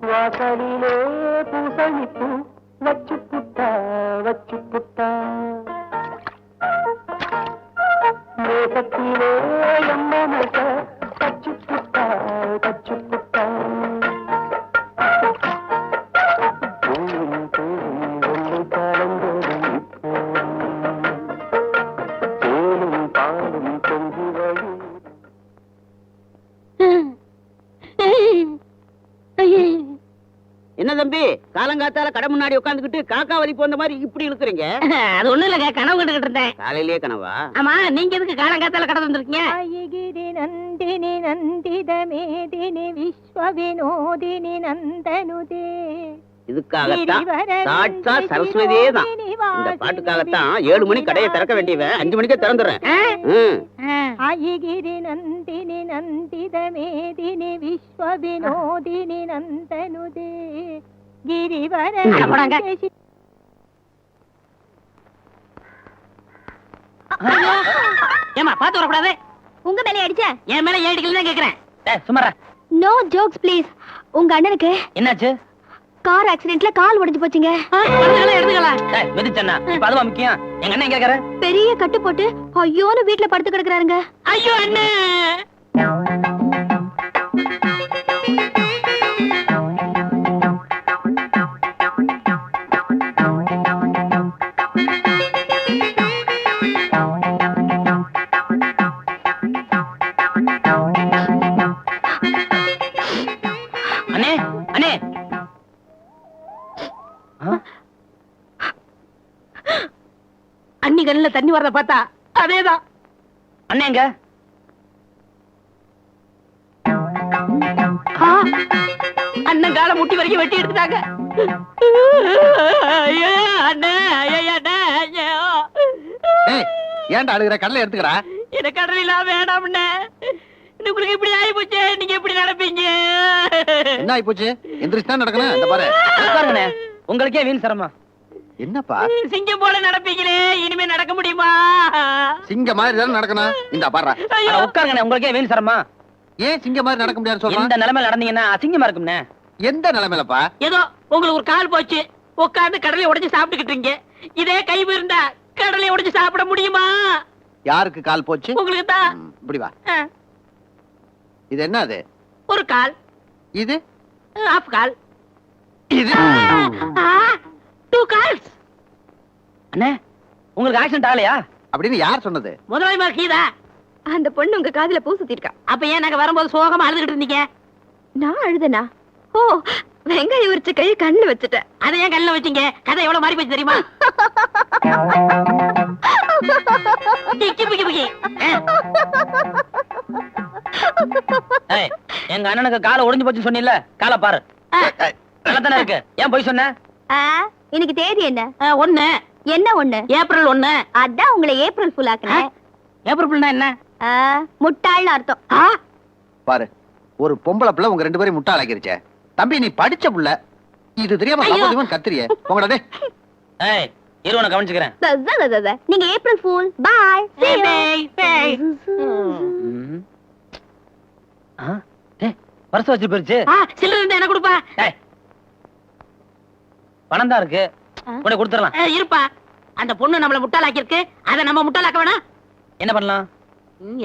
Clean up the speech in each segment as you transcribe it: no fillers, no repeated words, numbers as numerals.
வாசலிலே பூசணிப்பு வச்சு புட்டா தேசத்திலே எம்மனச தச்சு புட்டா பூவும் பூவும் ஒன்று கலந்ததும் தேனும் பாலும் பொங்கி வழி. என்ன தம்பி, காலங்காத்தால கடை முன்னாடி உட்காந்துக்கிட்டு காக்கா வலி போன மாதிரி இப்படி இழுக்குறீங்க? அது ஒண்ணும் இல்லங்க, கனவு கண்டுகிட்டு இருந்தேன். காலையிலேயே கனவா? ஆமா, நீங்க எதுக்கு காலங்காத்தால கடை வந்திருக்கீங்க? நந்தினி நந்தித மேதினி விஸ்வ வினோதினி நந்தனுதே. இதுக்காகத்தான் சாட்சா சரஸ்வதியே தான். இந்த பாட்டுக்காகத்தான் 7 மணி கடையை திறக்க வேண்டியவன் 5 மணிக்கே திறந்துடுறேன். அயகிரி நந்தினி நந்தித மேதினி விஸ்வ வினோதினி நந்தனுதே கிரிவர. ஏமா பாத்து வரக்கூடாது. உங்க மேலே அடிச்ச? என் மேல ஏடிக்கல கேக்குறேன். சுமாரா, நோ ஜோக்ஸ் ப்ளீஸ். உங்க அண்ணனுக்கு என்னாச்சு? கார் ஆக்சிடென்ட்ல கால் உடைஞ்சு போச்சுங்க. எடுத்துக்கலாம். மிதிச்சண்ணா, இப்ப அதுவா முக்கியம். எங்க அண்ணன் கேக்குற? பெரிய கட்டு போட்டு ஐயோன்னு வீட்டுல படுத்து கிடக்குறாருங்க. ஐயோ அண்ணே. அண்ணே அண்ணே, அண்ணி கண்ணுல தண்ணி வரத பார்த்தா அதேதான். அண்ணே எங்க? அண்ணன் காலை முட்டி வரைக்கும் வெட்டி எடுத்துட்டாங்க. ஏன்டா அழுகிற? கடலை எடுத்துக்கடா. எனக்கு கடலாம் வேண்டாம்ண்ணே. உங்களுக்கு இப்படி ஆயி போச்சு, நீங்க எப்படி நடப்பீங்க? என்ன ஆயி போச்சு? எந்திரிச்சு நடக்கணும். இந்த பாரு, உட்காருங்கண்ணே. உங்களுக்கே வீண் சிரமம். என்னப்பா சிங்கம் போல நடப்பீங்களே, இனிமே நடக்க முடியுமா? சிங்க மாதிரி தானே நடக்கணும். இந்த பாரு, உட்காருங்கண்ணே. உங்களுக்கே வீண் சிரமம். ஏன் சிங்க மாதிரி நடக்க முடியாதுன்னு சொல்றேன்? இந்த நிலைமையில நடந்தீங்கன்னா அசிங்கமா இருக்கும்ண்ணே. எந்த நிலைமையிலப்பா? ஏதோ உங்களுக்கு ஒரு கால் போச்சு, உட்கார்ந்து கடலை உடைச்சு சாப்பிட்டுக்கிட்டு. இதே கை இருந்தா கடலை உடைச்சு சாப்பிட முடியுமா? யாருக்கு கால் போச்சு? உங்களுக்கு தான். இப்படி வா. இது என்னது? ஒரு கால். இது ஹாஃப் கால். இது 2 கால்ஸ். அண்ணே, உங்களுக்கு ஆக்சிடென்ட் ஆகலையா? அப்படின்னு யார் சொன்னது? முதலாளி கீதா. அந்த பொண்ணு உங்க காதுல பூ சுத்திருக்கா. அப்ப ஏன் நாங்க வரும்போது சோகமா அழுதுகிட்டு இருந்தீங்க? நான் அழுதனா? ஓ, வெங்காயம் உரிச்ச கையை கண்ணுல வச்சுட்டேன். அதை ஏன் கண்ணுல வச்சீங்க? கதை எவ்வளவு மாறி போச்சு தெரியுமா? எங்க அண்ணனுக்கு காலை ஒடிஞ்சு போச்சு சொன்னீல்ல, காலை பாரு. நல்லதானே இருக்கு. ஏன் போய் சொன்ன? இன்னைக்கு தேதி என்ன? 1. என்ன 1? ஏப்ரல் 1. அதான் உங்களை ஏப்ரல் ஃபுல் ஆக்குறேன். ஏப்ரல் ஃபுல்னா என்ன? முட்டாள்னு அர்த்தம். பாரு, ஒரு பொம்பளை பிள்ளை உங்க 2 பேரையும் முட்டாள் ஆக்கிருச்சே. தம்பி, நீ படிச்ச புள்ள, இது தெரியாம சம்பந்தம் கத்திரியே. உங்களோட இருவனை கவனிச்சுக்கிறேன். நீங்க ஏப்ரல் ஃபூல். பாய். பர்ஸ் வச்சு போயிருச்சு. சில்லறை இருந்தா என்ன கொடுப்பா? பணம் தான் இருக்கு, உடனே கொடுத்துடலாம். இருப்பா. அந்த பொண்ணு நம்மள முட்டாளாக்கி இருக்கு, அதை நம்ம முட்டாளாக்க வேணாம். என்ன பண்ணலாம்?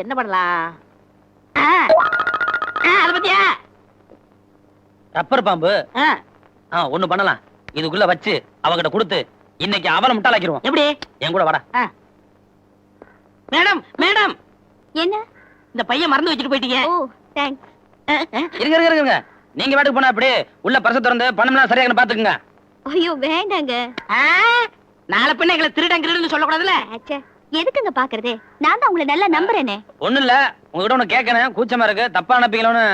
என்ன பண்ணலாம்? அத பத்தியா? ரப்பர் பாம்பு. ஒண்ணு பண்ணலாம். இதுக்குள்ள வச்சு அவகிட்ட கொடுத்து இன்னைக்கு அவளை முட்டாளாக்கிடுவோம். எப்படி? என் கூட வாடா. Madam, madam. என்ன? இந்த பையன் மறந்து வச்சுட்டு போயிட்டீங்க. ஓ, தேங்க்ஸ். இருங்க. நீங்க வீட்டுக்கு போனா அப்படி உள்ள பர்ஸ் திறந்து பணம்லாம் சரியாக பாத்துக்குங்க. ஐயோ வேண்டாங்க. நாளை பின்ன எங்களை திருடங்கிறன்னு சொல்லக்கூடாதுல்ல. எதுக்குங்க பாக்குறதே? நான் தான் உங்களை நல்லா நம்புறேனே. ஒண்ணு இல்ல, உங்ககிட்ட ஒண்ணு கேட்கணும். கூச்சமா இருக்கு, தப்பா நினைப்பீங்களோன்னு.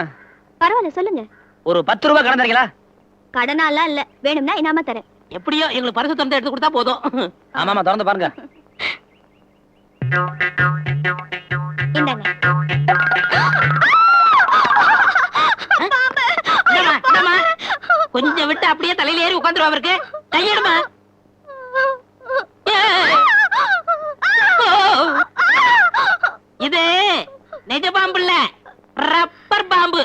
பரவாயில்ல, சொல்லுங்க. ஒரு 10 ரூபாய் கடன் தரீங்களா? கடனாலாம் இல்ல, வேணும்னா இனாம தரேன். எப்படியோ எங்களுக்கு பரிசு திறந்து எடுத்து கொடுத்தா போதும். ஆமாமா, திறந்து பாருங்க. இந்தாங்க. இந்தாம்மா, இந்தாம்மா. கொஞ்சம் விட்டு அப்படியே தலையில ஏறி உட்காந்துருவா இருக்கு. கையெடுமா. இது நிஜ பாம்பு இல்ல, ரப்பர் பாம்பு.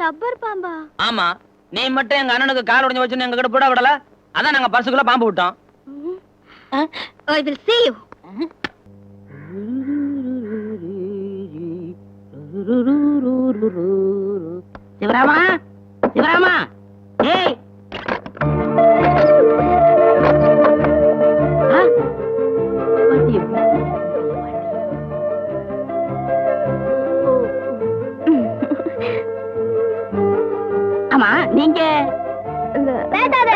ரப்பர் பாம்பா? ஆமா, நீ மட்டும் எங்க அண்ணனுக்கு கால் உடைஞ்சு வச்சுன்னு எங்க கிட்ட போட விடல, அதான் நாங்க பர்சுக்குள்ள பாம்பு விட்டோம். I will see you. சிவராமா, சிவராமா, ஏய். ஆ? பாட்டி. ஆமா, நீங்க பேசாத.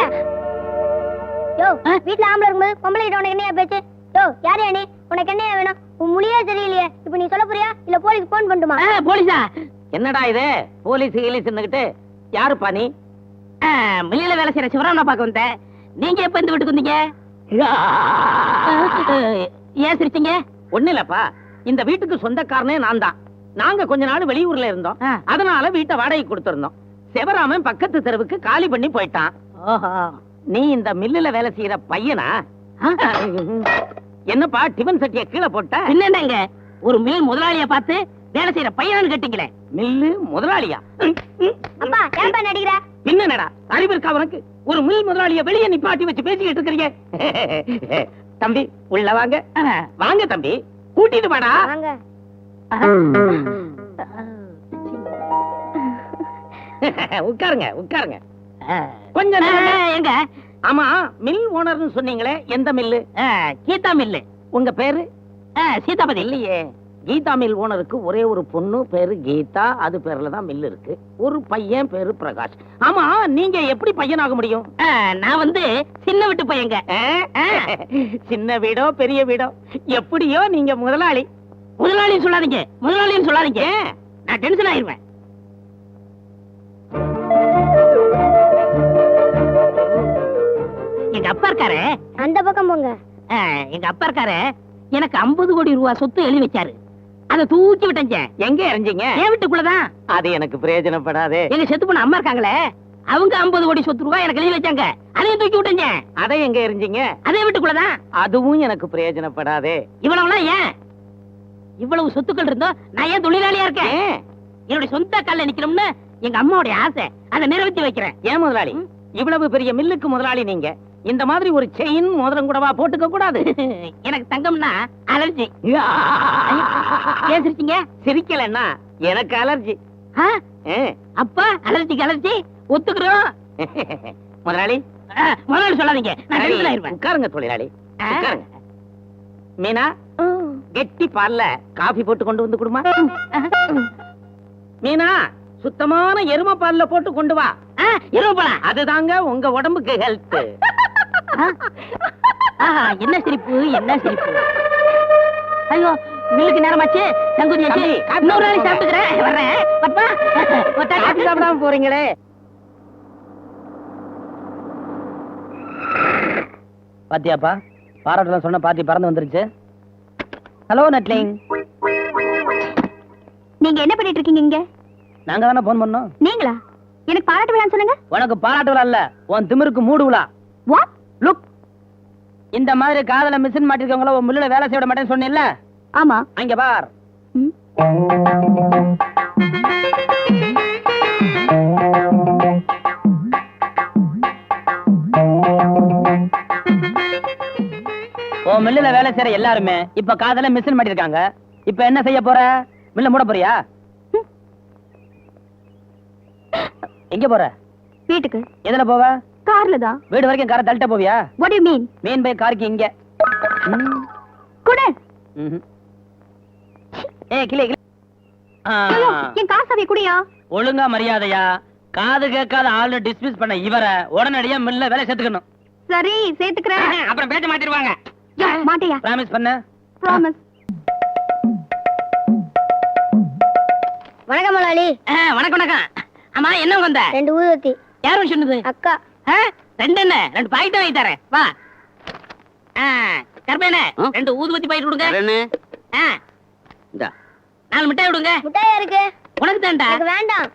யோ, வீட்ல ஆம்பளை இருக்கும்போது பொம்பளை கிட்ட உனக்கு என்னையா பேச்சு? யோ, யாரையா நீ? உனக்கு என்னையா வேணும்? உன் மொழியே சரியில்லையே. இப்ப நீ சொல்ல போறியா இல்ல போலீஸ் போன் பண்ணட்டுமா? போலீஸா? என்னடா இது போலீஸ் கீலீஸ்ன்னுகிட்டு? யாருப்பா நீ? மில்லில வேலை செய்யற சிவராமனை பார்க்க வந்தேன். நீங்க எப்ப இந்த வீட்டுக்கு வந்தீங்க? ஏன் சிரிச்சீங்க? ஒண்ணு இல்லப்பா, இந்த வீட்டுக்கு சொந்தக்காரனே நான் தான். நாங்க கொஞ்ச நாள் வெளியூர்ல இருந்தோம், அதனால வீட்டை வாடகை கொடுத்திருந்தோம். சிவராமன் பக்கத்து தெருவுக்கு காலி பண்ணி போயிட்டான். நீ இந்த மில்லுல வேலை செய்யற பையனா? என்னப்பா டிபன் சட்டிய கீழே போட்ட? என்னங்க ஒரு மில் முதலாளிய பார்த்து வேலை செய்யற பையனான்னு கேட்டீங்களே. மில்லு முதலாளியா? அப்பா, ஏன்பா நடிக்கிற? என்னடா அறிவு இருக்கா உனக்கு? ஒரு மில் முதலாளிய வெளியே நிப்பாட்டி வச்சு பேசிக்கிட்டு இருக்கிறீங்க. தம்பி உள்ள வாங்க. வாங்க தம்பி, கூட்டிட்டு வாடா. வாங்க. உட்காருங்க உட்காருங்க. கொஞ்சம் எங்க? ஆமா, மில் ஓனர்னு சொன்னீங்களே, எந்த மில்லு? கீதா மில்லு. உங்க பேரு? சீதாபதி. இல்லையே, கீதா மில் ஓனருக்கு ஒரே ஒரு பொண்ணு, பேரு கீதா. அது பேர்ல தான் மில் இருக்கு. ஒரு பையன் பேரு பிரகாஷ். ஆமா, நீங்க எப்படி பையனாக முடியும்? நான் வந்து சின்ன வீட்டு பையங்க. சின்ன வீடோ பெரிய வீடோ, எப்படியோ நீங்க முதலாளி. முதலாளின்னு சொல்லாதீங்க, முதலாளின்னு சொல்லாதீங்க, நான் டென்ஷன் ஆயிருவேன். எங்க அப்பா இருக்காரு, அந்த பக்கம் போங்க. எங்க அப்பா இருக்காரு, எனக்கு 50 கோடி ரூபாய் சொத்து எழுதி வச்சாரு. அதை தூக்கி விட்டேங்க. எங்க எறிஞ்சீங்க? என் வீட்டுக்குள்ளதான். அது எனக்கு பிரயோஜனப்படாதே. எங்க செத்து போன அம்மா இருக்காங்களே, அவங்க 50 கோடி சொத்து ரூபாய் எனக்கு எழுதி வச்சாங்க. அதையும் தூக்கி விட்டேங்க. அதை எங்க எறிஞ்சீங்க? அதே வீட்டுக்குள்ளதான். அதுவும் எனக்கு பிரயோஜனப்படாதே. இவ்வளவுலாம் ஏன்? இவ்வளவு சொத்துக்கள் இருந்தோம் நான் ஏன் தொழிலாளியா இருக்கேன்? என்னுடைய சொந்த கால்ல நிக்கணும்னு எங்க அம்மாவுடைய ஆசை, அதை நிறைவேற்றி வைக்கிறேன். ஏன் முதலாளி? இவ்வளவு பெரிய மில்லுக்கு முதலாளி நீங்க, இந்த மாதிரி ஒரு செயின் மோதிரம் கூடவா போட்டுக்க கூடாது? எனக்கு தங்கம்னா அலர்ஜி. ஏன் சிரிச்சீங்க? சிரிக்கலன்னா எனக்கு அலர்ஜி. அப்பா அலர்ஜிக்கு அலர்ஜி ஒத்துக்கிறோம். முதலாளி, முதலாளி சொல்லாதீங்க, நான் டென்ஷன் ஆயிருவேன். உட்காருங்க தொழிலாளி, உட்காருங்க. மீனா, கெட்டி பால்ல காபி போட்டு கொண்டு வந்து கொடுமா. மீனா, சுத்தமான எருமை பால்ல போட்டு கொண்டு வா. எருமை பாலா? அதுதாங்க உங்க உடம்புக்கு ஹெல்த். என்ன சிரிப்பு, என்ன சிரிப்பு. ஐயோ, மில்லுக்கு நேரமாச்சு. சங்குதியாச்சு, இன்னொரு நாளைக்கு சாப்பிட்டுக்கிறேன். வர்றேன். பப்பா, காபி சாப்பிடாம போறீங்களே. பாத்தியாப்பா, பாராட்டலாம் சொன்ன பாத்தி பறந்து வந்துருச்சு. ஹலோ நட்லிங். நீங்க என்ன பண்ணிட்டு இருக்கீங்க இங்க? நாங்க தானே போன் பண்ணோம். நீங்களா? எனக்கு பாராட்டு விழான்னு சொன்னீங்க. உனக்கு பாராட்டு விழா இல்ல, உன் திமிருக்கு மூடு விழா. வாட்? லுக், இந்த மாதிரி காதல மிஷின் மாட்டிருக்கவங்கள உன் மில்லுல வேலை செய்ய விட மாட்டேன்னு சொன்னேன்ல. ஆமா. அங்க பார். உன் மில்லுல வேலை செய்யற எல்லாருமே இப்ப காதல மிஷின் மாட்டிருக்காங்க. இப்ப என்ன செய்ய போற? மில்ல மூட போறியா? எங்க போற? வீட்டுக்கு. எதுல போவ? கார்ல தான். வீடு வரைக்கும் காரை தள்ளிட்ட போவியா? What do you mean? மீன் பை காருக்கு இங்க. குடு. ஏய் கிளி கிளி. ஐயோ, என் காசாவை குடியா. ஒழுங்கா மரியாதையா காது கேட்காத ஆளு டிஸ்மிஸ் பண்ண இவரை உடனடியா மில்ல வேலை சேர்த்துக்கணும். சரி, சேர்த்துக்கிறேன். அப்புறம் பேச்ச மாத்திடுவாங்க. மாட்டியா? பிராமிஸ் பண்ண. ப்ராமிஸ். வணக்கம் முதலாளி. வணக்கம் வணக்கம். ஆமா, என்ன வந்த? 2 ஊதுவத்தி. யாரும் சொன்னது? அக்கா. 2 என்ன? 2 பாக்கெட் வாங்கி தரேன். வா. கருப்பேனே ஆ? 2 ஊதுபத்தி பாயிட்டு விடுங்க. வரேனே. ஆ, இந்தா. 4 மிட்டாய் விடுங்க. முட்டையா இருக்கு உனக்கு தான்டா. எனக்கு வேண்டாம்.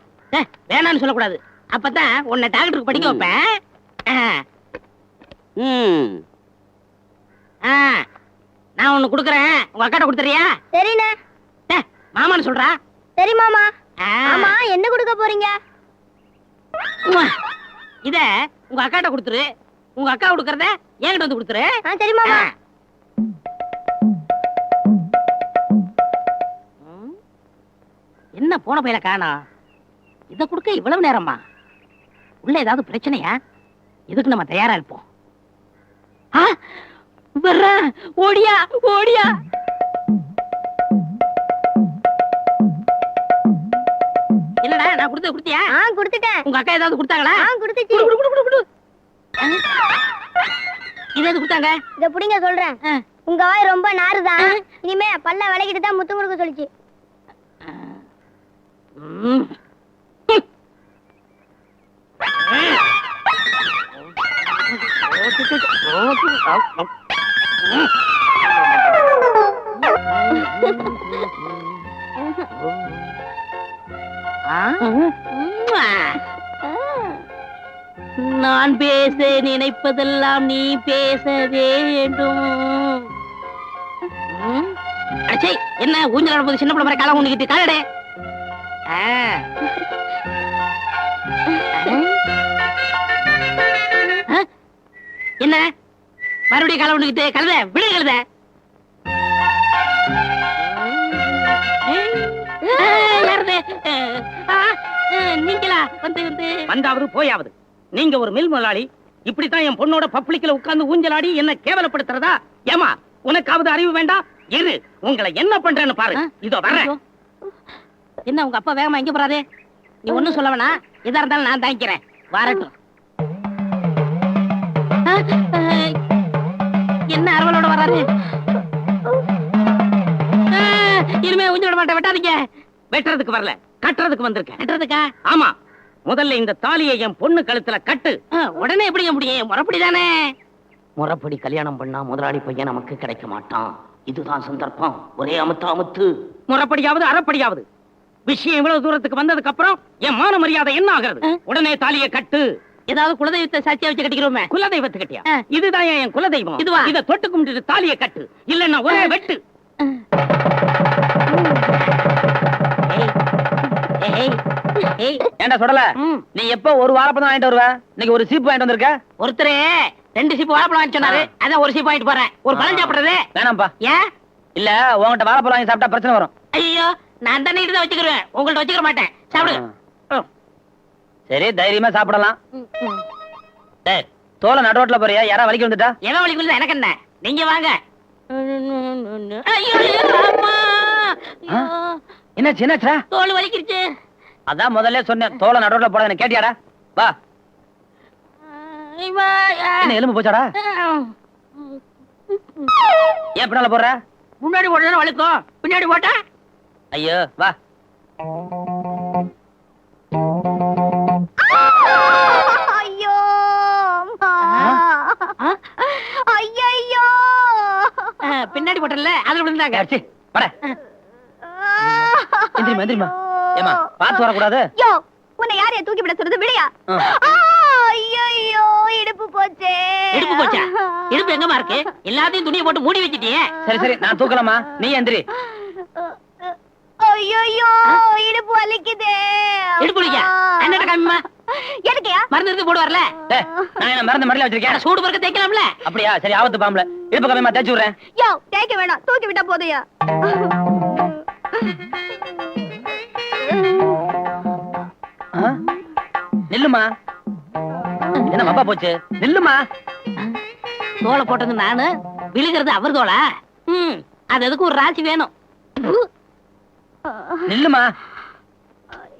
வேணான்னு சொல்லக்கூடாது. அப்பதான் உன்னை டாக்டருக்கு படிக்க வைப்பேன். ஆ, ம். ஆ, நான் ஒண்ணு குடுக்கறேன். உங்க அக்காட்ட கொடுத்துறியா? சரிண்ணே. மாமான்னு சொல்றா. சரி மாமா. ஆ. ஆமா என்ன கொடுக்க போறீங்க? உம்மா. இத உங்க அக்காட்ட கொடுத்துரு. உங்க அக்கா கொடுக்கறத என்கிட்ட வந்து கொடுத்துரு. சரி மாமா. ஆ. ம். என்ன போன பையில காணோம்? இத கொடுக்க இவ்வளவு நேரமா? உள்ள ஏதாவது பிரச்சனையா? இதுக்கு நம்ம தயாரா இருப்போம். ஆ, வர்றேன். ஓடியா ஓடியா. என்னடா நான் கொடுத்தது கொடுத்தியா? கொடுத்துட்டேன். உங்க அக்கா ஏதாவது கொடுத்தாங்களா? கொடுத்துச்சு. குடு, குடு, குடு, குடு. இது எது கொடுத்தாங்க? இத புடிங்க சொல்றேன். ஆ. உங்க வாய் ரொம்ப நாறுதான். இனிமே பல்ல விளக்கிட்டு தான் முத்தம் கொடுக்க சொல்லிச்சு. ம். நான் பேச நினைப்பதெல்லாம் நீ பேச வேண்டும். அடச்சே, என்ன ஊஞ்சல் ஆடும்போது சின்ன பிள்ளை மாதிரி காலம் ஊண்டிக்கிட்டு காலடே. என்ன மறுபடியும் காலம் ஊண்டிக்கிட்டு கழுத விடு கழுத. நீங்களா வந்து வந்து வந்தாவது போயாவது. நீங்க ஒரு மில் முதலாளி இப்படித்தான் என் பொண்ணோட பப்ளிக்ல உட்கார்ந்து ஊஞ்சலாடி என்ன கேவலப்படுத்துறதா? ஏமா உனக்காவது அறிவு வேண்டாம்? இரு உங்களை என்ன பண்றேன்னு பாரு. இதோ வரேன். என்ன உங்க அப்பா வேகமா எங்க போறாரு? நீ ஒண்ணும் சொல்ல வேணா. எதா இருந்தாலும் நான் தாங்கிக்கிறேன். வரட்டும். என்ன அரவலோட வராரு? இனிமே ஊஞ்சல் விட மாட்டேன். வெட்டாதீங்க. வெட்டுறதுக்கு வரல, கட்டுறதுக்கு வந்திருக்கேன். வெட்டுறதுக்கா? ஆமா, முதல்ல இந்த தாலியை என் பொண்ணு கழுத்துல கட்டு. உடனே எப்படிங்க முடியும்? முறைப்படிதானே? முறைப்படி கல்யாணம் பண்ணா முதலாளி பையன் நமக்கு கிடைக்க மாட்டான். இதுதான் சந்தர்ப்பம். ஒரே அமுத்து அமுத்து. முறைப்படியாவது அறப்படியாவது. விஷயம் இவ்வளவு தூரத்துக்கு வந்ததுக்கு அப்புறம் என் மான மரியாதை என்ன ஆகிறது? உடனே தாலியை கட்டு. ஏதாவது குலதெய்வத்தை சாட்சியா வச்சு கட்டிக்கிறோமே. குலதெய்வத்து கட்டியா? இதுதான் என் குலதெய்வம். இதுவா? இத தொட்டு கும்பிட்டு தாலியை கட்டு. இல்லன்னா ஒரே வெட்டு. ஏண்டா சொல்லல? நீ எப்ப ஒரு வாழைப்பழம் வாங்கிட்டு வருவ? இன்னைக்கு ஒரு சீப்பு வாங்கிட்டு வந்திருக்க. ஒருத்தரே 2 சீப்பு வாழைப்பழம் வாங்கி சொன்னாரு. அதான் ஒரு சீப்பு வாங்கிட்டு போறேன். ஒரு பழம் சாப்பிடுறது வேணாம்பா. ஏன்? இல்ல உன்கிட்ட வாழைப்பழம் வாங்கி சாப்பிட்டா பிரச்சனை வரும். ஐயோ, நான் தானே இதை வச்சுக்கிறேன். உங்கள்ட்ட வச்சுக்க மாட்டேன். சாப்பிடு. சரி, தைரியமா சாப்பிடலாம். டேய், தோலை நடுரோட்ல போறியா? யாரா வலிக்கு வந்துட்டா? எவன் வலிக்கு எனக்கு என்ன? நீங்க வாங்க. ஐயோ, அம்மா. என்னாச்சு என்னாச்சா? தோல் வலிக்கிருச்சு. அதான் முதல்ல சொன்னேன், தோலை நடுரோட்ல போட. என்ன கேட்டியாடா? வா. என்ன எலும்பு போச்சாடா? ஏன் பின்னால போடுற? முன்னாடி போட்டா வலிக்கும், பின்னாடி போட்டா? ஐயோ, வா. ஐயோ ஐயோ பின்னாடி போட்டல அதுல விழுந்தாங்க. அடிச்சு பட. எந்திரிமா எந்திரிமா. ஏமா பாத்து வரக்கூடாது. யோ, உன்னை யாரைய தூக்கி விட சொல்றது? விளையா? ஐயோ, இடுப்பு போச்சே. இடுப்பு போச்சா? இடுப்பு எங்கமா இருக்கு? எல்லாத்தையும் துணியை போட்டு மூடி வச்சிட்டியே. சரி சரி, நான் தூக்கலாமா? நீ எந்திரி. ஐயோ, இடுப்பு வலிக்குதே. இடுப்பு வலிக்கா? என்னடா காமிமா? எதுக்கையா? மருந்து இருந்து போடு வரல. நான் என்ன மருந்து மடியில வச்சிருக்கேன்? சூடு பறக்க தேய்க்கலாம்ல. அப்படியா? சரி, ஆபத்து பாம்பல. இடுப்பு கம்மியமா தேய்ச்சி விடுறேன். யோ, தேய்க்க வேணாம், தூக்கி விட்டா போதையா. நில்லுமா. என்ன மப்பா போச்சு? நில்லுமா. தோலை போட்டது நானு, விழுகிறது அவர் தோலா? அது எதுக்கு ஒரு ராசி வேணும். நில்லுமா.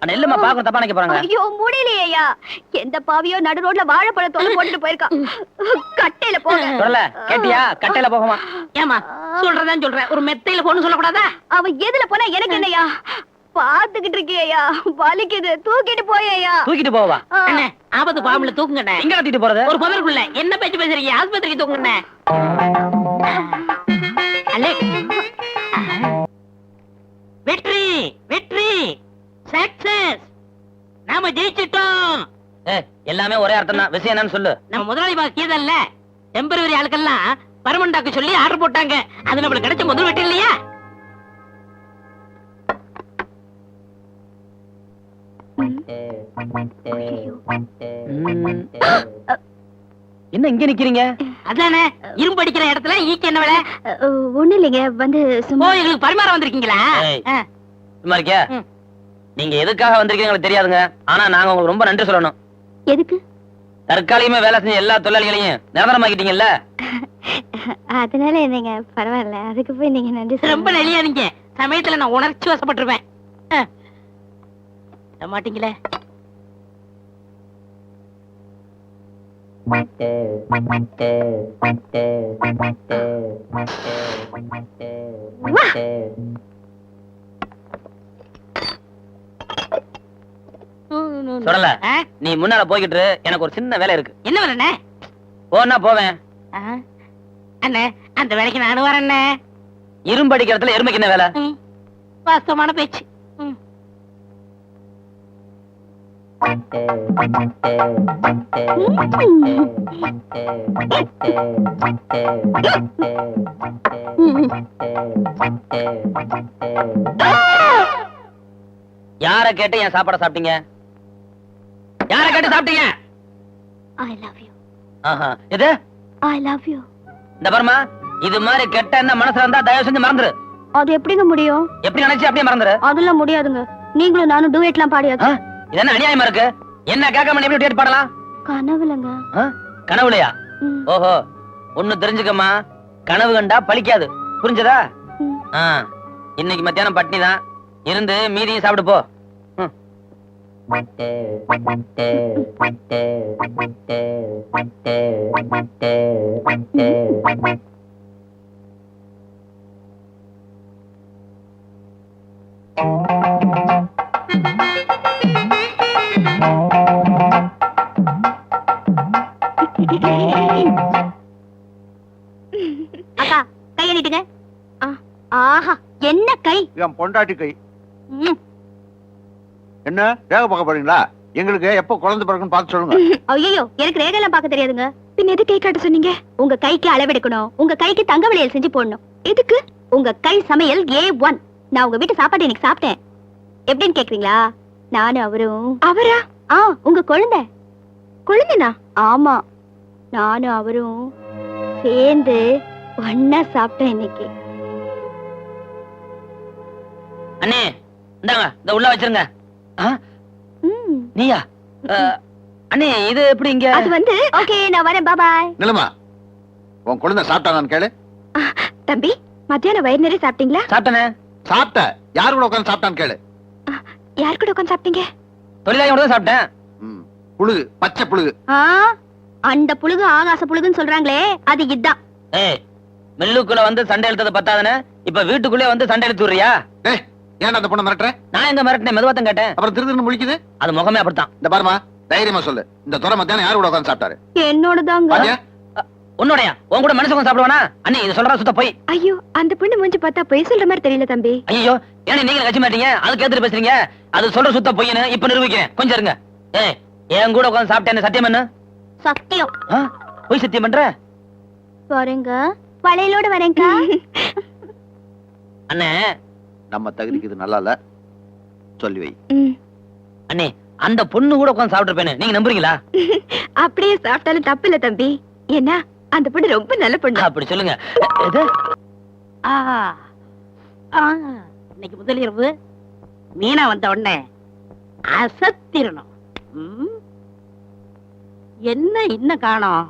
நெல்லுமா, பாக்க தப்பா நினைக்க போறாங்க. ஐயோ, முடியலையா? எந்த பாவியோ நடு ரோட்ல வாழைப்பழத்தோட போட்டுட்டு போயிருக்கான். கட்டையில போங்க. சொல்லல கேட்டியா? கட்டையில போகுமா? ஏமா சொல்றதான் சொல்றேன், ஒரு மெத்தையில போன்னு சொல்லக்கூடாதா? அவன் எதுல போனா எனக்கு என்னையா? பாத்துக்கிட்டு இருக்கியா? வலிக்குது, தூக்கிட்டு போயா. தூக்கிட்டு போவா? அண்ணே, ஆபத்து பாம்புல தூக்குங்கண்ணே. எங்க கட்டிட்டு போறது? ஒரு பதற்குள்ள என்ன பேச்சு பேசுறீங்க? ஆஸ்பத்திரிக்கு தூக்குங்கண்ணே. வெற்றி வெற்றி சக்சஸ் நாம ஜெயிச்சிட்டோம். எல்லாமே ஒரே அர்த்தம் தான். விஷயம் என்னன்னு சொல்லு. நம்ம முதலாளி பாக்கியதல்ல டெம்பரரி ஆளுக்கெல்லாம் பர்மனண்டாக்கு சொல்லி ஆர்டர் போட்டாங்க. அது நம்மளுக்கு கிடைச்ச முதல் வெற்றி இல்லையா? என்ன இங்க நிக்கிறீங்க? அதானே இரும்பு அடிக்கிற இடத்துல ஈக்கு என்ன வேலை? ஒண்ணு இல்லைங்க, வந்து சும்மா எங்களுக்கு பரிமாற வந்திருக்கீங்களா? சும்மா இருக்கியா? நீங்க எதுக்காக வந்திருக்கீங்க தெரியாதுங்க. ஆனா நாங்க உங்களுக்கு ரொம்ப நன்றி சொல்லணும். எதுக்கு? தற்காலிகமா வேலை செஞ்ச எல்லா தொழிலாளிகளையும் நிரந்தரமாக்கிட்டீங்கல்ல. அதனால என்னங்க, பரவாயில்ல. அதுக்கு போய் நீங்க நன்றி ரொம்ப நெளியாதீங்க. சமயத்துல நான் உணர்ச்சி வசப்பட்டுருவேன். மாட்டீங்களே. சொல்லல. நீ முன்னால போய்கிட்டு எனக்கு ஒரு சின்ன வேலை இருக்கு. என்ன வேலை? போனா போவேன். அண்ணே அந்த வேலைக்கு நானும் வரேன். இரும்பு அடிக்கிறதுல எருமைக்கு என்ன வேலை? வாஸ்தவமான பேச்சு. யார கேட்டு என் சாப்பாட சாப்பிட்டீங்க? யார கேட்டு சாப்பிட்டீங்க? I love you. ஆஹா, இது I love you. இந்த பர்மா, இது மாதிரி கெட்ட என்ன மனசுல இருந்தா தயவு செஞ்சு மறந்துரு. அது எப்படிங்க முடியும்? எப்படி நினைச்சு அப்படியே மறந்துரு. அதெல்லாம் முடியாதுங்க. நீங்களும் நானும் டூயட்லாம் பாடியாச்சு. இது என்ன அநியாயமா இருக்கு? என்ன கேட்காம எப்படி டேட் பாடலாம்? கனவுலங்க. கனவுலையா? ஓஹோ, ஒண்ணு தெரிஞ்சுக்கம்மா, கனவு கண்டா பலிக்காது. புரிஞ்சதா? இன்னைக்கு மத்தியானம் பட்னி தான். இருந்து மீதியும் சாப்பிடு போ. அக்கா கைய நீட்டுங்க. ஆஹா, என்ன கை! என் பொண்டாட்டி கை. என்ன ரேக பார்க்க போறீங்களா? எங்களுக்கு எப்ப குழந்தை பிறகுன்னு பார்த்து சொல்லுங்க. ஐயோ, எனக்கு ரேகையெல்லாம் பார்க்க தெரியாதுங்க. பின்ன எது கை காட்ட சொன்னீங்க? உங்க கைக்கு அளவெடுக்கணும், உங்க கைக்கு தங்க வளையல் செஞ்சு போடணும். எதுக்கு? உங்க கை சமையல் A1. நான் உங்க வீட்டு சாப்பாடு இன்னைக்கு சாப்பிட்டேன். எப்படின்னு கேக்குறீங்களா? நானும் அவரும். அவரா? உங்க குழந்தை. குழந்தைனா? ஆமா, நானும் அவரும் சேர்ந்து ஒன்னா சாப்பிட்டேன் இன்னைக்கு. அண்ணே இந்தாங்க, இந்த உள்ள வச்சிருங்க. நீயா? அண்ணே இது எப்படி இங்க? அது வந்து ஓகே, நான் வரேன். பாய் பாய். நிலமா, உன் குழந்தை சாப்பிட்டானான்னு கேளு. தம்பி, மத்தியானம் வயிறு நிறைய சாப்பிட்டீங்களா? சாப்பிட்டனே. சாப்பிட்ட? யாரு கூட உட்கார்ந்து சாப்பிட்டான்னு கேளு. யார் கூட உட்கார்ந்து சாப்பிட்டீங்க? தொழிலாளி கூட சாப்பிட்டேன். புழுகு, பச்சை புழுகு. அந்த புழுகு ஆகாச புழுகுன்னு சொல்றாங்களே, அது இதான். ஏய், மில்லுக்குள்ள வந்து சண்டை இழுத்தது பத்தாதுன்னு இப்ப வீட்டுக்குள்ளே வந்து சண்டை இழுத்து விடுறியா? ஏய், ஏன் அந்த பொண்ணை மிரட்டுற? நான் எங்க மிரட்டினேன்? மெதுவாத்தான் கேட்டேன். அப்புறம் திருதிருன்னு முழிக்குது. அது முகமே அப்படித்தான். இந்த பாருமா, தைரியமா சொல்லு, இந்த துறை மத்தியானம் யாரு கூட உட்கார்ந்து சாப்பிட்டாரு? என்னோடதாங்க. பாத்தியா? உன்னோடயா? உன் கூட மனுஷன் சாப்பிடுவானா? அண்ணே இது சொல்ற சுத்த போய். ஐயோ, அந்த பொண்ணு மூஞ்சி பார்த்தா பொய் சொல்ற மாதிரி தெரியல தம்பி. ஐயோ, ஏன்னா நீங்க கட்சி மாட்டீங்க, அதுக்கு ஏத்துட்டு பேசுறீங்க. அது சொல்ற சுத்த பொய்னு இப்ப நிரூபிக்கிறேன். கொஞ்சம் இருங்க. ஏய், என் கூட உட்கார்ந்து சாப்பிட்டேன்னு சத்தியம் என்ன? சத்தியம். போய் சத்தியம் பண்ற? வரேங்க, வளையலோட வரேங்க. அண்ணே, நம்ம தகுதிக்கு இது நல்லா இல்ல, சொல்லி வை. அண்ணே, அந்த பொண்ணு கூட உட்கார்ந்து சாப்பிட்டுருப்பேன்னு நீங்க நம்புறீங்களா? அப்படியே சாப்பிட்டாலும் தப்பு இல்ல தம்பி. என்ன, அந்த பொண்ணு ரொம்ப நல்ல பொண்ணு. அப்படி சொல்லுங்க. எது? இன்னைக்கு முதல் இரவு மீனா வந்த உடனே அசத்திரணும். என்ன இன்னும் காணோம்?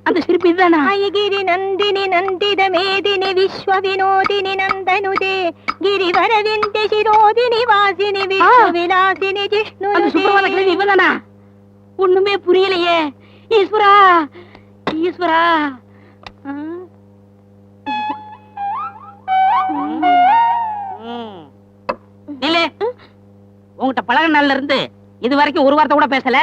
அந்த சிரிப்பு இதுதானா? गिरि नंदिनी नंदित मेदिनी विश्व विनोदिनी नंदनुदे गिरिवर विंध्य शिरोदिनी वासिनी विश्व विलासिनी जिष्णु அந்த சுப்பிரபாத கிழவி இவதானா? ஒண்ணுமே புரியலையே. ஈஸ்வரா, ஈஸ்வரா. உங்ககிட்ட பழக நாள்ல இருந்து இது வரைக்கும் ஒரு வார்த்தை கூட பேசல.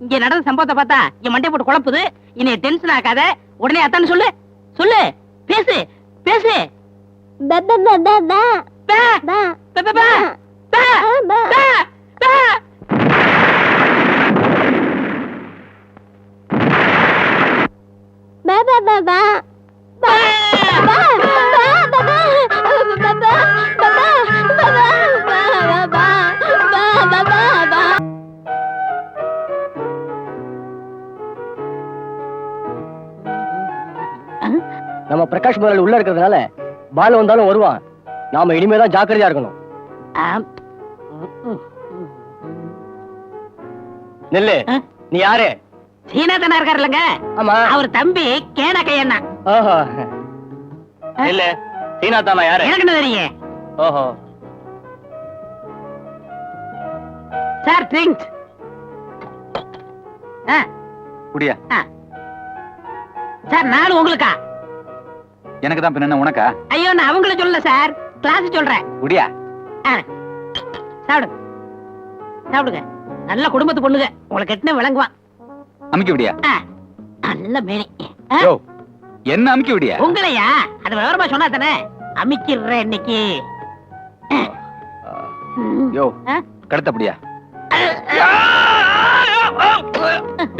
இங்க நடந்த சம்பவத்தை பார்த்தா இங்க மண்டை போட்டு குழப்புது. இனி டென்ஷன் ஆகாத, உடனே அத்தான்னு சொல்லு. சொல்லு, பேசு பேசு. பா பா பா பா பா பா, பா பா, பா, பா, பா, பா பா, பா. பா பா பா பா பா நம்ம பிரகாஷ் முதலாளி உள்ள இருக்கிறதுனால பாலு வந்தாலும் வருவான். நாம இனிமேதான் ஜாக்கிரதையா இருக்கணும். ஆம். நெல்லு, நீ யாரு? சீனாதனா இருக்காருல்லங்க, ஆமா. அவர் தம்பி கேன கையண்ணா. ஓஹோ. நெல்லு, சீனா தானா யாரு? எனக்கு என்ன தெரியும் ஓஹோ. சார்? ட்ரிங்க்ஸ். குடியா? சார் நானும் உங்களுக்கா? எனக்கு தான் பின்ன உனக்கா? ஐயோ நான் அவங்கள சொல்லல சார், கிளாஸ் சொல்றேன். குடியா? சாப்பிடுங்க சாப்பிடுங்க. நல்ல குடும்பத்து பொண்ணுங்க, உங்களுக்கு எட்டுன விளங்குவான். அமுக்கி விடியா? நல்ல மேனி. யோ, என்ன அமுக்கி விடியா? உங்களையா? அது விவரமா சொன்னா தானே அமிக்கிறேன் இன்னைக்கு. யோ, கடத்தப்படியா?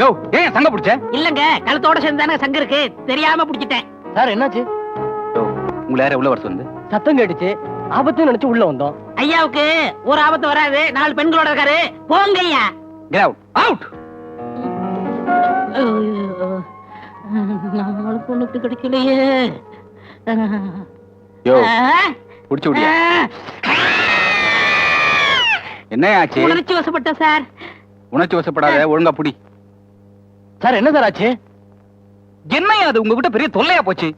யோ, ஏன் சங்க பிடிச்ச? இல்லங்க, கழுத்தோட சேர்ந்து தானே சங்க இருக்கு, தெரியாம புடிச்சிட்டேன். சார் என்னாச்சு? யோ, உங்களை யார உள்ள வர சொன்னது? சத்தம் கேட்டுச்சு, ஆபத்துன்னு நினைச்சு உள்ள வந்தோம். ஐயாவுக்கு ஒரு ஆபத்து வராது, 4 பெண்களோட இருக்காரு. போங்க ஐயா. Get out. Out. நம்மளுக்கு ஒண்ணு கிடைக்கலையே. யோ, புடிச்சு விடியா? என்ன ஆச்சு? உணர்ச்சி வசப்பட்ட சார். உணர்ச்சி வசப்படாத, ஒழுங்கா புடி. சார் என்ன சார் ஆச்சு? என்னையா அது உங்ககிட்ட பெரிய தொல்லையா போச்சு?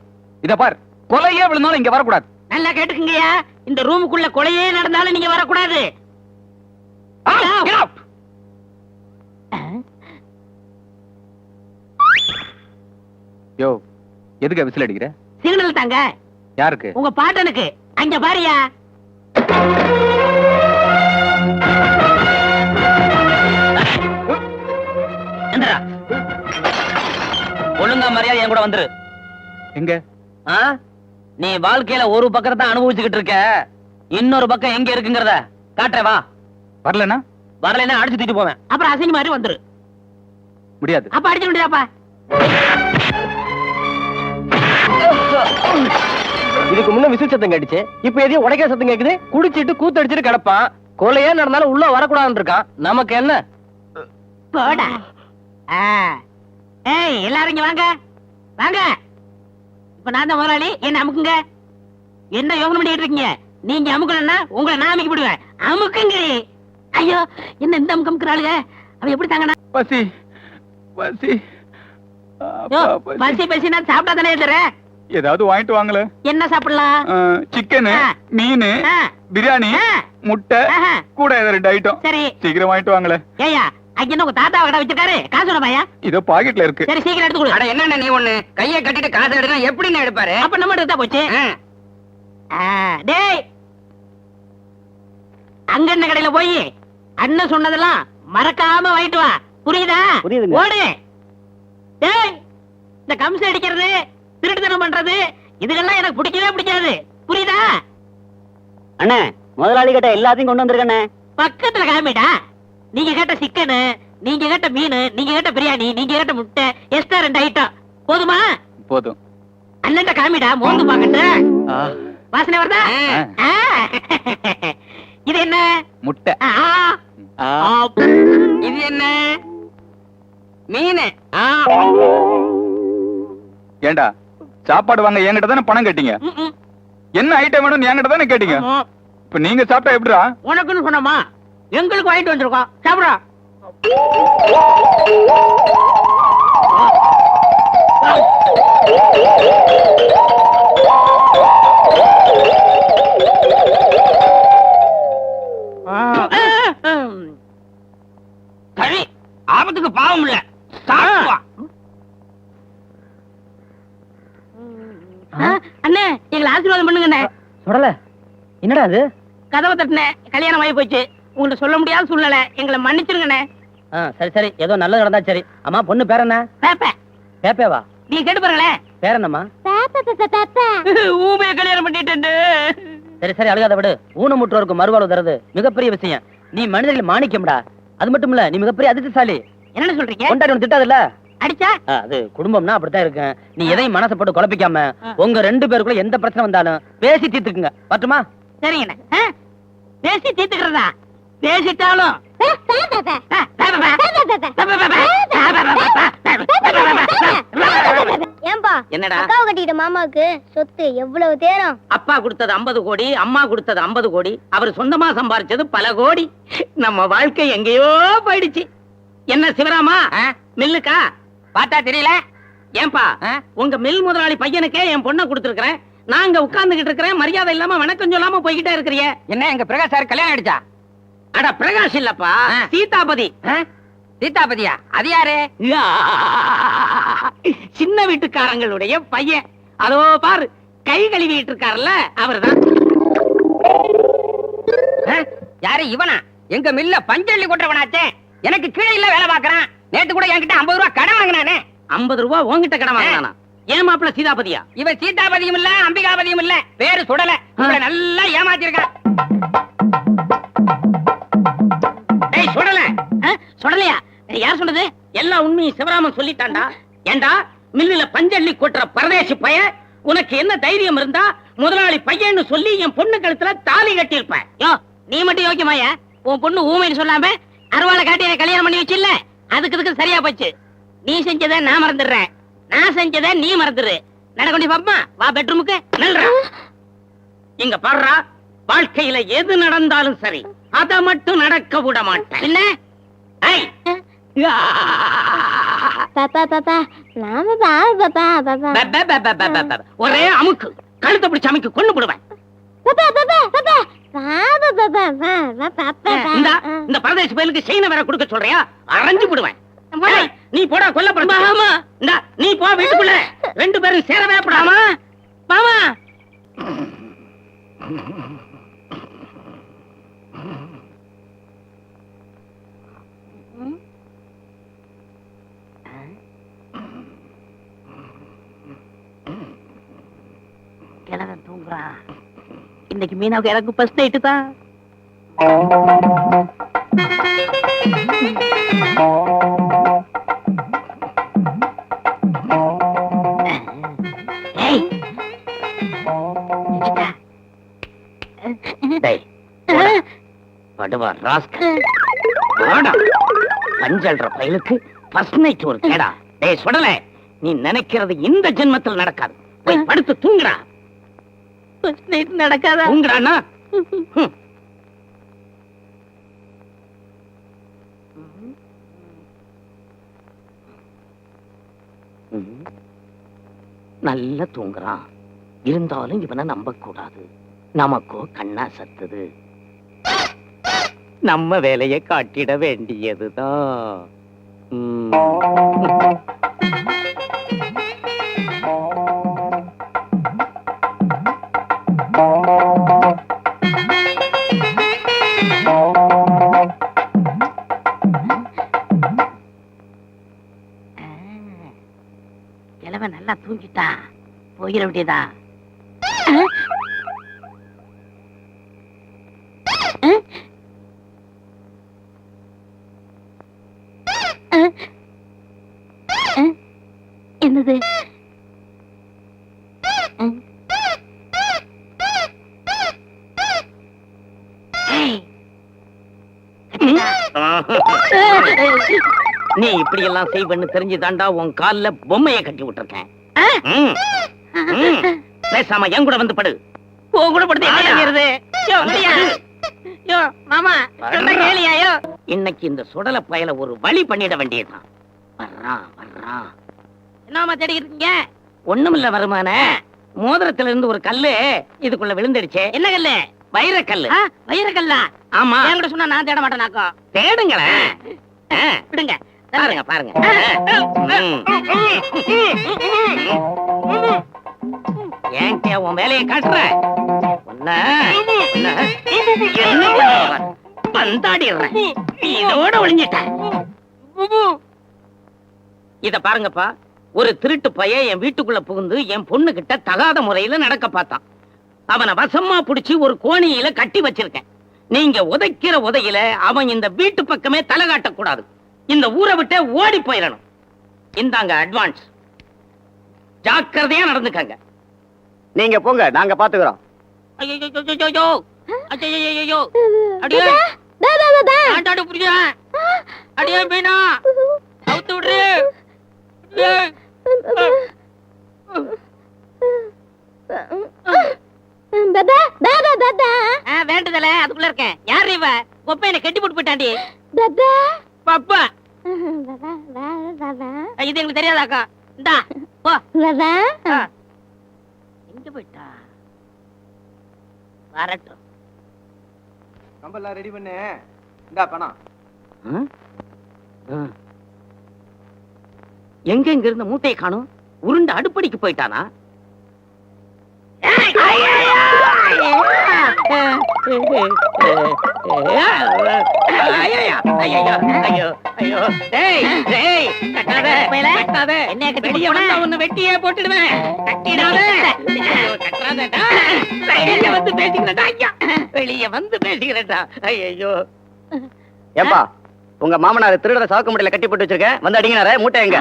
இத பார், கொலையே விழுந்தாலும் இங்க வரக்கூடாது. நல்லா கேட்டுக்குங்கய்யா, இந்த ரூமுக்குள்ள கொலையே நடந்தாலும் நீங்க வரக்கூடாது. Get out. யோ, எதுக்கு விசில் அடிக்கிற? சிக்னல் தாங்க. யாருக்கு? உங்க பாட்டனுக்கு. அங்க பாரியா. ஒழுங்கா மரியாதை என் கூட வந்துரு. எங்க? நீ வாழ்க்கையில ஒரு பக்கத்தை தான் அனுபவிச்சுக்கிட்டு இருக்க, இன்னொரு பக்கம் எங்க இருக்குங்கிறத காட்டுற. வா. வரலனா? வரலைன்னா அடிச்சு தூக்கிட்டு போவேன். அப்புறம் அசிங்க மாதிரி வந்துரு. முடியாது. அப்ப அடிச்சு முடியாப்பா. இதுக்கு முன்ன விசில் சத்தம் கேட்டுச்சு, இப்ப எதையும் உடைக்கிற சத்தம் கேக்குது. குடிச்சிட்டு கூத்தடிச்சிட்டு கிடப்பான். கொலையே நடந்தாலும் உள்ள வரக்கூடாதுன்னு இருக்கான். நமக்கு என்ன? போடா. ஏய், எல்லாரும் இங்க வாங்க வாங்க. இப்ப நான் தான் முதலாளி, என்ன அமுக்குங்க. என்ன யோசனை பண்ணிட்டு இருக்கீங்க? நீங்க அமுக்கலன்னா உங்களை நான் அமுக்கி விடுவேன். அமுக்குங்க. ஐயோ, என்ன இந்த அமுக்கமுக்குறாளுங்க? அவ எப்படி தாங்கண்ணா? பசி பசி. பசி பசி நான் சாப்பிட்டா தானே தரேன். ஏதாவது வாங்கிட்டு வாங்கல. என்ன சாப்பிடலாம்? சிக்கன், மீன், பிரியாணி, முட்டை, கூட ஏதாவது 2 ஐட்டம். சரி சீக்கிரம் வாங்கிட்டு வாங்கல. ஏயா, அங்க என்ன உங்க தாத்தா கடை வச்சிருக்காரு? காசு வேணாமாயா? இதோ பாக்கெட்ல இருக்கு. சரி சீக்கிரம் எடுத்து கொடு. அட என்ன நீ ஒண்ணு கையை கட்டிட்டு காசு எடுத்தா எப்படி நான் எடுப்பாரு? அப்ப நம்ம எடுத்தா போச்சு. டேய், அங்க என்ன கடையில போய் அண்ணன் சொன்னதெல்லாம் மறக்காம வாங்கிட்டு வா. புரியுதா? புரியுதுங்க. ஓடு. டேய், இந்த கம்ச அடிக்கிறது, திருட்டுத்தனம் பண்றது, இதெல்லாம் எனக்கு பிடிக்கவே பிடிக்காது. புரியுதா? அண்ணே, முதலாளி கிட்ட எல்லாத்தையும் கொண்டு வந்திருக்கண்ணே. பக்கத்துல கிளம்பிடா. நீங்க கேட்ட சிக்கனு, நீங்க கேட்ட மீன், நீங்க கேட்ட பிரியாணி, நீங்க கேட்ட முட்டை, எக்ஸ்ட்ரா 2 ஐட்டம் போதுமா? போதும். அண்ணன்ட்ட காமிடா, மோந்து பாக்கட்டு. வாசனை வருதா? இது என்ன? முட்டை. இது என்ன? மீன். ஏண்டா, சாப்பாடு வாங்க என்கிட்ட தானே பணம் கேட்டீங்க. என்ன ஐட்டம் வேணும்னு என்கிட்ட தானே கேட்டீங்க. இப்ப நீங்க சாப்பிட்டா எப்படிடா? உனக்குன்னு சொன்னமா, எங்களுக்கு வாங்கிட்டு வந்திருக்கோம். சாப்பிடா. சரி, ஆபத்துக்கு பாவம் இல்ல. சாப்பிடுவா. அண்ணே, எங்களை ஆசீர்வாதம் பண்ணுங்க. சொல்லல. என்னடா அது? கதவை தட்டினேன், கல்யாணம் ஆகி போச்சு. உங்கள்ட்ட சொல்ல முடியாத சூழ்நிலை, எங்களை மன்னிச்சிருங்கண்ணே. சரி சரி, ஏதோ நல்லது நடந்தா சரி. அம்மா பொண்ணு பேர் என்ன? பேப்ப பேப்பேவா? நீ கேட்டு பாருங்களேன். பேர் என்னம்மா? ஊமைய கல்யாணம் பண்ணிட்டு. சரி சரி, அழுகாத விடு. ஊனமுற்றோருக்கு மறுவாழ்வு தருது மிகப்பெரிய விஷயம். நீ மனிதர்கள் மாணிக்கம்டா. அது மட்டும் இல்ல, நீ மிகப்பெரிய அதிர்ஷ்டசாலி. என்ன சொல்றீங்க? கொண்டாடி ஒன்று திட்டாதுல்ல? அடிச்சா அது குடும்பம்னா அப்படித்தான் இருக்கு. நீ எதையும் மனசை போட்டு குழப்பிக்காம உங்க 2 பேருக்குள்ள எந்த பிரச்சனை வந்தாலும் பேசி தீர்த்துக்குங்க. பட்டுமா? சரிங்கண்ணே. பேசி தீர்த்துக்கிறதா? பேசிட்டாலும் ஏன்பா என்னடா? அக்காவை கட்டிக்கிட்ட மாமாவுக்கு சொத்து எவ்வளவு தேரும்? அப்பா கொடுத்தது 50 கோடி, அம்மா கொடுத்தது 50 கோடி, அவர் சொந்தமா சம்பாரிச்சது பல கோடி. நம்ம வாழ்க்கை எங்கேயோ போயிடுச்சு. என்ன சிவராமா, மில்லுக்கா? பார்த்தா தெரியல. ஏன்பா, உங்க மில் முதலாளி பையனுக்கே என் பொண்ணை கொடுத்துருக்கிறேன். நாங்க உட்கார்ந்துகிட்டு இருக்கிறேன், மரியாதை இல்லாம வணக்கம் சொல்லாம போய்கிட்டே இருக்கிறீங்க. என்ன எங்க பிரகாஷ் சார் கல்யாணம் ஆயிடுச்சா? அட பிரகாஷ் இல்லப்பா, சீதாபதி. சீதாபதியா? அது யாரு? சின்ன வீட்டுக்காரங்களுடைய பையன். அதோ பாரு, கை கழுவிட்டு இருக்காருல்ல, அவர்தான். யாரு இவனா? எங்க மில்ல பஞ்சள்ளி கொட்டுறவனாச்சே. எனக்கு கீழே இல்ல வேலை பாக்குறான். நேத்து கூட என்கிட்ட 50 ரூபாய் கடன் வாங்கினானே. 50 ரூபாய் உன்கிட்ட கடன் வாங்கினானா? ஏன் மாப்பிள்ள சீதாபதியா? இவன் சீதாபதியும் இல்ல அம்பிகாபதியும் இல்ல, பேரு சுடல. நல்லா ஏமாத்திருக்கான். டேய் சுடல. சொல்லலையா? யார் சொன்னது? எல்லா உண்மையும் சிவராமன் சொல்லிட்டான்டா. ஏண்டா மில்லுல பஞ்சள்ளி கொட்டுற பரதேசி பையன், உனக்கு என்ன தைரியம் இருந்தா முதலாளி பையன்னு சொல்லி என் பொண்ணு கழுத்துல தாலி கட்டியிருப்பேன். யோ, நீ மட்டும் யோக்கியமாயா? உன் பொண்ணு ஊமைன்னு சொல்லாம அருவாளை காட்டி என்னை கல்யாணம் பண்ணி வச்சில்ல, அதுக்கு சரியா போச்சு. நீ செஞ்சதை நான் மறந்துடுறேன், நான் செஞ்சதை நீ மறந்துடு. நடக்கொண்டி பாப்பா, வா பெட்ரூமுக்கு. நல்றா. இங்க பாடுறா, வாழ்க்கையில எது நடந்தாலும் சரி, அத மட்டும் நடக்க விட மாட்டேன். என்ன? ஐய், பாப்பா பாப்பா நான் பாப்பா பாப்பா பாப்பா பே, பே, பே, பே, பே, பே. ஒரே அமுக்கு, கழுத்தை பிடிச்ச அமைக்கு கொண்டு போடுவேன். பாப்பா பாப்பா பாப்பா பாப்பா பாப்பா பாப்பா இந்தா, இந்த பரதேசி பயலுக்கு செயினை வேற கொடுக்க சொல்றியா? அரைஞ்சு விடுவேன். ஏய், நீ போடா கொல்ல. இந்தா, நீ போ வீட்டுக்குள்ள. 2 பேரும் சேரவே கூடாமா? மாமா கிழவன் தூங்குறான். இன்னைக்கு மீனாவுக்கு எனக்கு ஃபர்ஸ்ட் நைட்டு தான். ஏய், டேய், போடா. படுவா ராஸ்கல். வாடா. பஞ்சல்ற பயலுக்கு ஃபர்ஸ்ட் நைட் ஒரு கேடா. டேய் சுடல, நீ நினைக்கிறது இந்த ஜென்மத்தில் நடக்காது. போய் படுத்து தூங்குடா. ஃபர்ஸ்ட் நைட் நடக்காதா? தூங்குறானா? நல்லா தூங்குறான். இருந்தாலும் இவனை நம்ப கூடாது. நமக்கோ கண்ணா சத்துது. நம்ம வேலையை காட்டிட வேண்டியதுதான். கிழவன் நல்லா தூங்கிட்டா, போயிட வேண்டியதா. என்னது? நீ இப்படி எல்லாம் செய்வன்னு தெரிஞ்சுதாண்டா உன் கால்ல பொம்மைய கட்டி விட்டுருக்கேன். பேசாம என் கூட வந்து படு. உன் கூட படுத்து என்ன செய்யறது? யோ, முடியா? யோ, மாமா, சொன்னா கேளியா? யோ, இன்னைக்கு இந்த சுடல பயல ஒரு வழி பண்ணிட வேண்டியதுதான். வர்றான் வர்றான். என்னமா தேடிக்கிட்டு இருக்கீங்க? ஒண்ணுமில்ல வருமான, மோதிரத்துல இருந்து ஒரு கல்லு இதுக்குள்ள விழுந்துடுச்சு. என்ன கல்லு? வைரக்கல்லு. வைரக்கல்லா? ஆமா. என் கூட சொன்னா நான் தேட மாட்டேனாக்கோ. தேடுங்களேன். விடுங்க. பாருங்க பாருங்க. ஏன்டா உன் வேலையை காட்டுற? என்ன பண்ணுவ? பந்தாடிடுறேன். இதோட ஒளிஞ்சிட்டேன். இத பாருங்கப்பா, ஒரு திருட்டு பையன் என் வீட்டுக்குள்ள புகுந்து என் பொண்ணு கிட்ட தகாத முறையில நடக்க பார்த்தான். அவனை வசமா புடிச்சு ஒரு கோணியில கட்டி வச்சிருக்கேன். நீங்க உதைக்கிற உதையில அவன் இந்த வீட்டு பக்கமே தலை காட்டக்கூடாது. இந்த ஊரை விட்டு ஓடி போயிடணும். இந்தாங்க அட்வான்ஸ். ஜாக்கிரதையா நடந்துக்கங்க. நீங்க போங்க, நாங்க பாத்துக்கிறோம். ஐயோ ஐயோ அடியே ஆண்டாடு புரியா அடியே மீனா அவுத்து விடுற. வேண்டதல அதுக்குள்ள இருக்கேன். யாரு இவ? கொப்பையில கட்டி போட்டு போயிட்டாண்டி. பாப்பா இது எங்களுக்கு தெரியாதாக்கா. இந்தா போ. எங்க போயிட்டா? வரட்டும். கம்பெல்லாம் ரெடி பண்ணு. இந்தா பணம். எங்க இங்க இருந்த மூட்டையை காணும்? உருண்டு அடுப்படிக்கு போயிட்டானா? வெட்டியே போட்டுடுவேன். வெளியே வந்து பேசிக்கிறேன்டா. ஐயோ ஏப்பா, உங்க மாமனார் திருடரை சாக்கு முட்டையில கட்டி போட்டு வச்சிருக்கேன், வந்து அடிங்கனாரே. மூட்டை எங்க?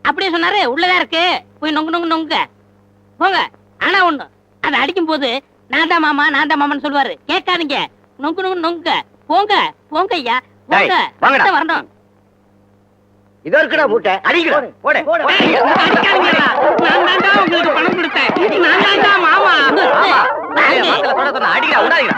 அப்படியே சொன்னாரு. உள்ளதா இருக்கு. போய் நொங்கு நொங்கு நொங்க போங்க. ஆனா ஒண்ணு, அதை அடிக்கும் போது நான் தான் மாமான்னு சொல்லுவாரு. கேட்காதீங்க. நொங்கு நொங்கு நொங்க போங்க. போங்க ஐயா போங்க. வாங்கடா. வரணும். இதோ இருக்குடா மூட்டை. அடிக்கிறோம். போடு. அடிக்காதீங்கடா. நான் தான் உங்களுக்கு பணம் கொடுத்தேன். நான் தான் மாமா. அடிக்கிறா, விடாதீங்க.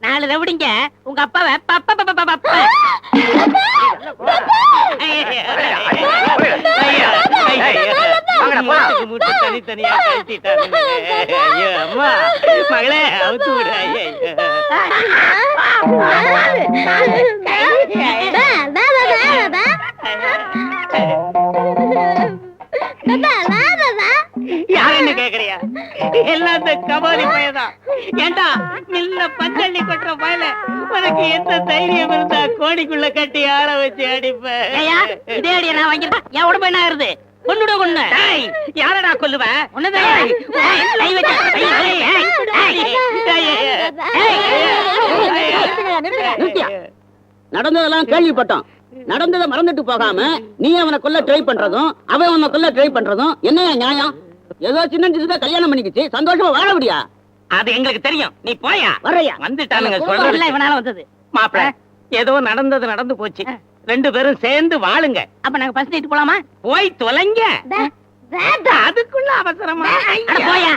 நாலு ரவுடிங்க உங்க அப்பாவை தனித்தனியா கழட்டிட்டாங்க. அம்மா மகளே அவுத்து விடு. யாருன்னு கேக்குறியா? எல்லாம் கபாலி பையதான். ஏண்டா மில்ல பஞ்சள்ளி கொட்டுற பயல, உனக்கு எந்த தைரியம் இருந்தா கோடிக்குள்ள கட்டி ஆற வச்சு அடிப்ப? இதே அடிய நான் வாங்கிட்டேன். என் உடம்பு என்ன ஆகுது? கொன்னுட கொன்னு. யாரடா கொல்லுவேன்? நடந்ததெல்லாம் கேள்விப்பட்டோம். நடந்ததை மறந்துட்டு போகாம நீ அவனை கொல்ல ட்ரை பண்றதும் அவன் அவனை கொல்ல ட்ரை பண்றதும் என்ன நியாயம்? ஏதோ சின்ன சின்னதா கல்யாணம் பண்ணிக்கிச்சு சந்தோஷமா வாழ முடியா? அது எங்களுக்கு தெரியும். நீ போயா வரையா வந்துட்டானுங்க சொல்றேன். இவனால வந்தது. மாப்பிள ஏதோ நடந்து போச்சு. ரெண்டு பேரும் சேர்ந்து வாழுங்க. அப்ப நாங்க பஸ் நைட்டு போலாமா? போய் தொலைங்க. அதுக்குள்ள அவசரமா போயா.